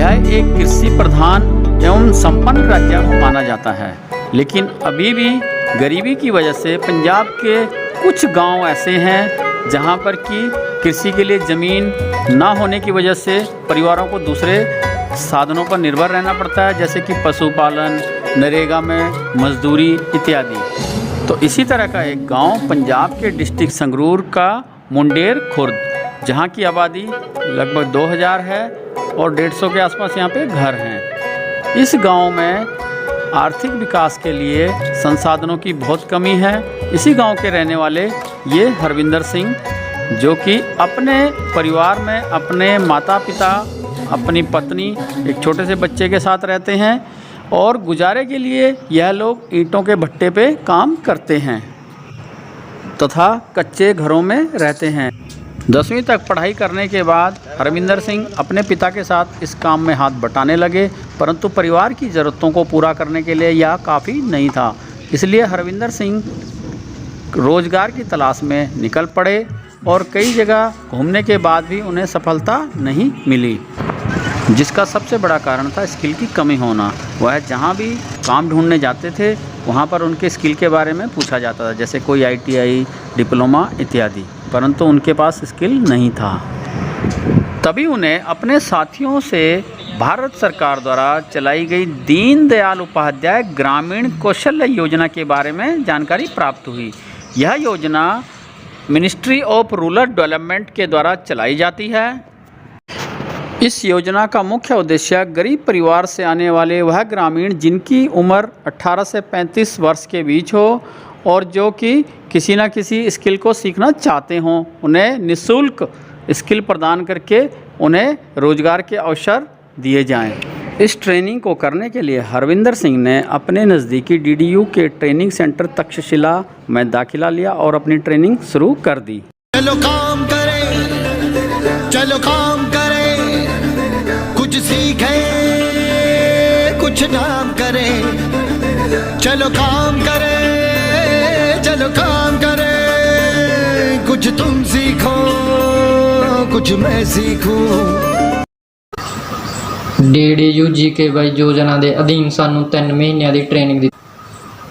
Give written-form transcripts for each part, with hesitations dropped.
यह एक कृषि प्रधान एवं संपन्न राज्य माना जाता है, लेकिन अभी भी गरीबी की वजह से पंजाब के कुछ गांव ऐसे हैं जहां पर कि कृषि के लिए ज़मीन ना होने की वजह से परिवारों को दूसरे साधनों पर निर्भर रहना पड़ता है, जैसे कि पशुपालन, नरेगा में मजदूरी इत्यादि। तो इसी तरह का एक गांव पंजाब के डिस्ट्रिक्ट संगरूर का मुंडेर खुर्द, जहां की आबादी लगभग 2000 है और 150 के आसपास यहाँ पे घर हैं। इस गांव में आर्थिक विकास के लिए संसाधनों की बहुत कमी है। इसी गांव के रहने वाले ये हरविंदर सिंह, जो कि अपने परिवार में अपने माता पिता, अपनी पत्नी, एक छोटे से बच्चे के साथ रहते हैं और गुजारे के लिए यह लोग ईंटों के भट्टे पे काम करते हैं तथा कच्चे घरों में रहते हैं। 10वीं तक पढ़ाई करने के बाद हरविंदर सिंह अपने पिता के साथ इस काम में हाथ बटाने लगे, परंतु परिवार की ज़रूरतों को पूरा करने के लिए यह काफ़ी नहीं था। इसलिए हरविंदर सिंह रोज़गार की तलाश में निकल पड़े और कई जगह घूमने के बाद भी उन्हें सफलता नहीं मिली, जिसका सबसे बड़ा कारण था स्किल की कमी होना। वह जहाँ भी काम ढूंढने जाते थे वहाँ पर उनके स्किल के बारे में पूछा जाता था, जैसे कोई ITI, डिप्लोमा इत्यादि, परंतु उनके पास स्किल नहीं था। तभी उन्हें अपने साथियों से भारत सरकार द्वारा चलाई गई दीन दयाल उपाध्याय ग्रामीण कौशल्य योजना के बारे में जानकारी प्राप्त हुई। यह योजना मिनिस्ट्री ऑफ रूरल डेवलपमेंट के द्वारा चलाई जाती है। इस योजना का मुख्य उद्देश्य गरीब परिवार से आने वाले वह ग्रामीण जिनकी उम्र 18 से 35 वर्ष के बीच हो और जो कि किसी न किसी स्किल को सीखना चाहते हों, उन्हें निःशुल्क स्किल प्रदान करके उन्हें रोजगार के अवसर दिए जाएं। इस ट्रेनिंग को करने के लिए हरविंदर सिंह ने अपने नज़दीकी DDU के ट्रेनिंग सेंटर तक्षशिला में दाखिला लिया और अपनी ट्रेनिंग शुरू कर दी। चलो काम करें, चलो काम करें, कुछ सीखें, कुछ नाम करें। चलो काम करें, चलो काम करें, कुछ तुम सीखो, कुछ मैं सीखूं। DDU GKY योजना के अधीन सानू 3 महीनों की ट्रेनिंग दी,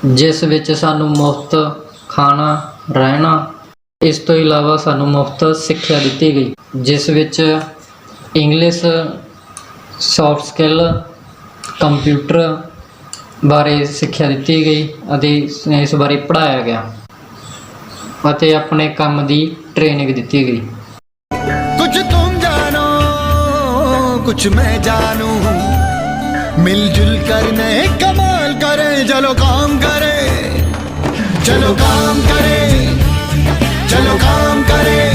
जिस विच सानू मुफ्त खाना, रहना, इस तो इलावा सानू मुफ्त सिक्ख्या दी गई, जिस विच इंग्लिश, सॉफ्ट स्किल, कंप्यूटर बारे सिक्ख्या दी गई अते इस बारे पढ़ाया गया अते अपने काम की ट्रेनिंग दी गई। कुछ तुम जानो, कुछ मैं जानूं, मिलजुल कर नए कमाल करें। चलो काम करें, चलो काम करें, चलो काम करें।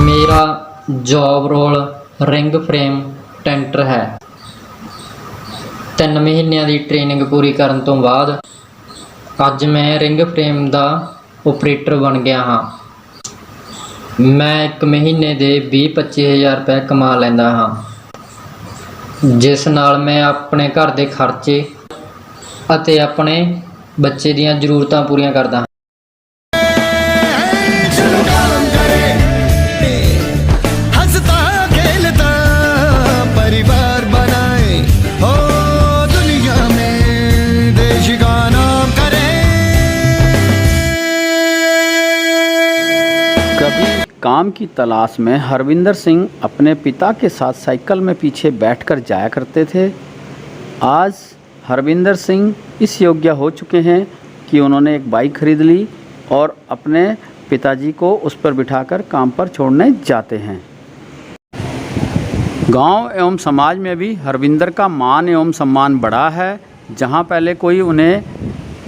मेरा job role ring frame tenter है। 3 महीनों की ट्रेनिंग पूरी करने तो बाद अज मैं रिंग फ्रेम का ऑपरेटर बन गया हाँ। मैं 1 महीने के 20-25 हज़ार रुपये कमा लैंदा हाँ, जिस नाल मैं अपने घर के खर्चे अते अपने बच्चे दीयां जरूरतां पूरियां करदा हाँ। चलो काम करें, हंसता खेलता परिवार बनाए, हो दुनिया में देश का नाम करें। कभी काम की तलाश में हरविंदर सिंह अपने पिता के साथ साइकिल में पीछे बैठकर जाया करते थे। आज हरविंदर सिंह इस योग्य हो चुके हैं कि उन्होंने एक बाइक खरीद ली और अपने पिताजी को उस पर बिठाकर काम पर छोड़ने जाते हैं। गांव एवं समाज में भी हरविंदर का मान एवं सम्मान बढ़ा है। जहां पहले कोई उन्हें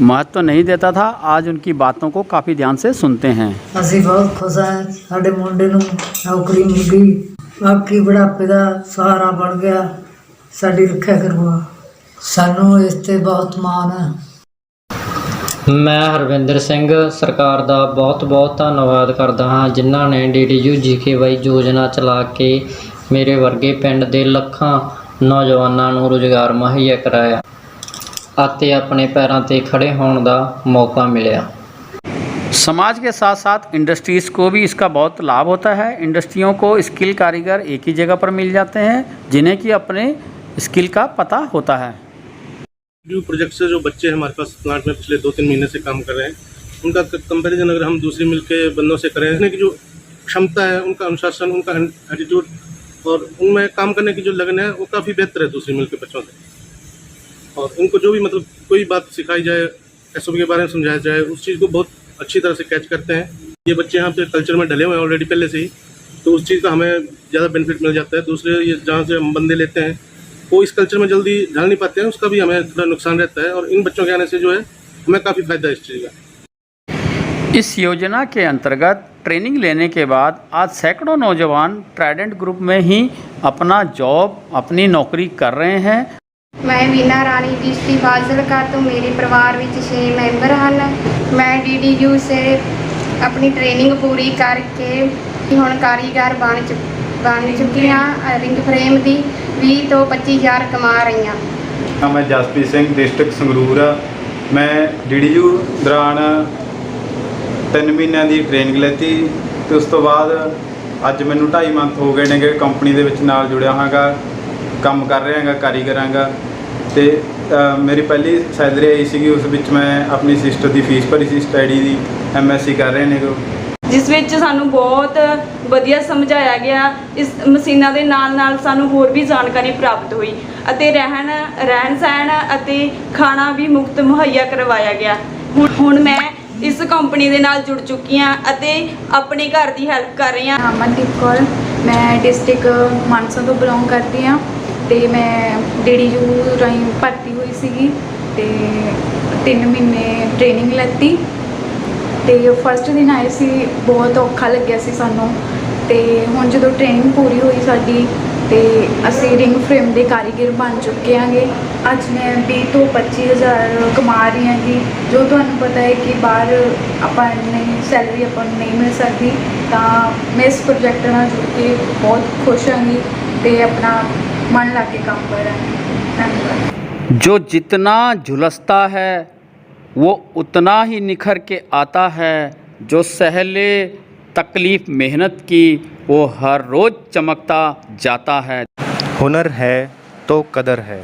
महत्व नहीं देता था, आज उनकी बातों को काफ़ी ध्यान से सुनते हैं। ਅਸੀਂ बहुत खुश हैं, साडे मुंडे नूं नौकरी मिल गई, बाकी बुढ़ापे का सहारा बन गया, साडी रखा करूगा। सानू इस ते बहुत माण है। मैं हरविंदर सिंह सरकार का बहुत बहुत धन्नवाद करता हाँ, जिन्हों ने DDU GKY योजना चला के मेरे वर्गे पिंड के ਲੱਖਾਂ नौजवानों को रोजगार मुहैया कराया ਅਤੇ अपने पैरों ते खड़े होने का मौका मिलिया। समाज के साथ साथ इंडस्ट्रीज़ को भी इसका बहुत लाभ होता है। इंडस्ट्रियों को स्किल कारीगर एक ही जगह पर मिल जाते हैं जिन्हें कि अपने स्किल का पता होता है। ड्यू प्रोजेक्ट से जो बच्चे हमारे पास प्लांट में पिछले 2-3 महीने से काम कर रहे हैं, उनका कंपैरिजन अगर हम दूसरी मिल के बंदों से करें, कि जो क्षमता है, उनका अनुशासन, उनका एटीट्यूड और उनमें काम करने की जो लगन है, वो काफ़ी बेहतर है दूसरी मिल के बच्चों से। और उनको जो भी मतलब कोई बात सिखाई जाए, एसओपी के बारे में समझाया जाए, उस चीज़ को बहुत अच्छी तरह से कैच करते हैं। ये बच्चे यहाँ पे कल्चर में ढले हुए हैं ऑलरेडी पहले से ही, तो उस चीज़ का हमें ज़्यादा बेनिफिट मिल जाता है। दूसरे ये जहाँ से हम बंदे लेते हैं वो इस कल्चर में जल्दी ढल नहीं पाते हैं, उसका भी हमें थोड़ा नुकसान रहता है। और इन बच्चों के आने से जो है हमें काफ़ी फ़ायदा है इस चीज़ का। इस योजना के अंतर्गत ट्रेनिंग लेने के बाद आज सैकड़ों नौजवान ट्राइडेंट ग्रुप में ही अपना जॉब, अपनी नौकरी कर रहे हैं। मैं वीना रानी डिस्ट्रिक्ट फाजिलका तो मेरे परिवार में 6 मैंबर हैं। मैं DDU से अपनी ट्रेनिंग पूरी करके हुण कारीगर बन चुकी हाँ। रिंग फ्रेम की 20 तो 25,000 कमा रही हाँ। मैं जसप्रीत सिंह डिस्ट्रिक्ट संगरूर आ। मैं DDU दौरान 3 महीनों की ट्रेनिंग लेती तो उस तो बाद अज मैनू 2.5 मंथ हो गए ने कि कंपनी दे विच नाल जुड़िया हागा, काम कर रहा हाँ कारीगर हाँ। तो मेरी पहली सैलरी आई सी, उस विच मैं अपनी सिस्टर की फीस भरी सी, स्टडी की MSc कर रहे ने, जिस ਵਿੱਚ ਸਾਨੂੰ ਬਹੁਤ ਵਧੀਆ ਸਮਝਾਇਆ ਗਿਆ। ਇਸ ਮਸ਼ੀਨਾਂ ਦੇ ਨਾਲ ਸਾਨੂੰ ਹੋਰ ਵੀ ਜਾਣਕਾਰੀ ਪ੍ਰਾਪਤ ਹੋਈ ਅਤੇ ਰਹਿਣ ਸਹਿਣ ਅਤੇ ਖਾਣਾ ਵੀ ਮੁਫਤ ਮੁਹੱਈਆ ਕਰਵਾਇਆ ਗਿਆ। ਹੁਣ ਮੈਂ ਇਸ ਕੰਪਨੀ ਦੇ ਨਾਲ ਜੁੜ ਚੁੱਕੀ ਹਾਂ ਅਤੇ ਆਪਣੇ ਘਰ ਦੀ ਹੈਲਪ ਕਰ ਰਹੀ ਹਾਂ। ਅਮਨਦੀਪ ਕੌਰ, ਮੈਂ ਡਿਸਟ੍ਰਿਕਟ ਮਾਨਸਾ ਤੋਂ ਬਿਲੋਂਗ ਕਰਦੀ ਹਾਂ ਤੇ ਮੈਂ DDU ਰਾਹੀਂ ਭਰਤੀ ਹੋਈ ਸੀਗੀ ਤੇ 3 ਮਹੀਨੇ ਟ੍ਰੇਨਿੰਗ ਲੈਤੀ ਤੇ ਫਸਟ ਦਿਨ ਆਏ ਸੀ, ਬਹੁਤ ਔਖਾ ਲੱਗਿਆ ਸੀ ਸਾਨੂੰ। ਤੇ ਹੁਣ ਜਦੋਂ ਟ੍ਰੇਨਿੰਗ ਪੂਰੀ ਹੋਈ ਸਾਡੀ ਤੇ ਅਸੀਂ ਰਿੰਗ ਫਰੇਮ ਦੇ ਕਾਰੀਗਰ ਬਣ ਚੁੱਕੇ ਹਾਂਗੇ। ਅੱਜ ਮੈਂ 20 ਤੋਂ 25,000 ਕਮਾ ਰਹੀ ਹਾਂ ਜੀ। ਜੋ ਤੁਹਾਨੂੰ ਪਤਾ ਹੈ ਕਿ ਬਾਹਰ ਆਪਾਂ ਨਹੀਂ ਸੈਲਰੀ ਆਪਾਂ ਨੂੰ ਨਹੀਂ ਮਿਲ ਸਕਦੀ, ਤਾਂ ਮੈਂ ਇਸ ਪ੍ਰੋਜੈਕਟ ਨਾਲ ਜੁੜ ਕੇ ਬਹੁਤ ਖੁਸ਼ ਹਾਂਗੀ ਤੇ ਆਪਣਾ मन ला के काम कर रहा है। धन्यवाद। जो जितना झुलसता है वो उतना ही निखर के आता है, जो सहले तकलीफ़ मेहनत की वो हर रोज़ चमकता जाता है। हुनर है तो कदर है।